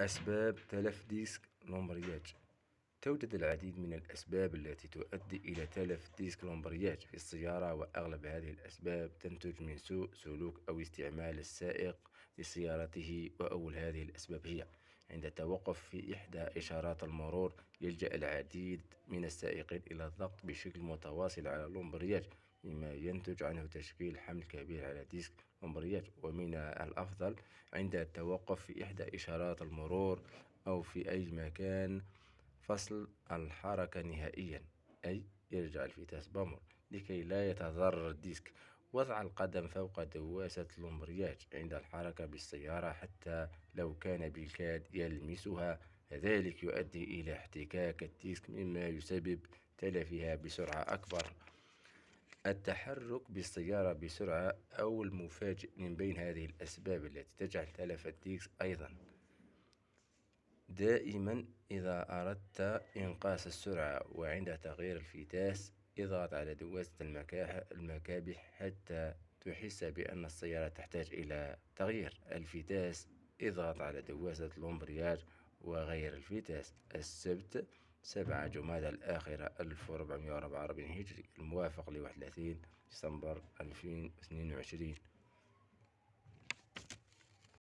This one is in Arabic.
أسباب تلف ديسك الأمبرياج. توجد العديد من الأسباب التي تؤدي إلى تلف ديسك الأمبرياج في السيارة، وأغلب هذه الأسباب تنتج من سوء سلوك أو استعمال السائق لسيارته. وأول هذه الأسباب هي عند التوقف في إحدى إشارات المرور. يلجأ العديد من السائقين إلى الضغط بشكل متواصل على الأمبرياج، مما ينتج عنه تشكيل حمل كبير على ديسك الأمبرياج. ومن الأفضل عند التوقف في إحدى إشارات المرور أو في أي مكان فصل الحركة نهائيا، أي يرجع الفتاس بمر لكي لا يتضرر الديسك. وضع القدم فوق دواسة الأمبرياج عند الحركة بالسيارة حتى لو كان بالكاد يلمسها، ذلك يؤدي إلى احتكاك الديسك مما يسبب تلفها بسرعة أكبر. التحرك بالسيارة بسرعة أو المفاجئ من بين هذه الأسباب التي تجعل تلف الديسك. أيضا دائما إذا أردت إنقاص السرعة وعند تغيير الفتاس، اضغط على دواسة المكابح حتى تحس بأن السيارة تحتاج إلى تغيير الفتاس. اضغط على دواسة الأمبرياج وغير الفتاس. السبت 7 جمادى الآخرة 1444 هجري، الموافق ل31 ديسمبر 2022.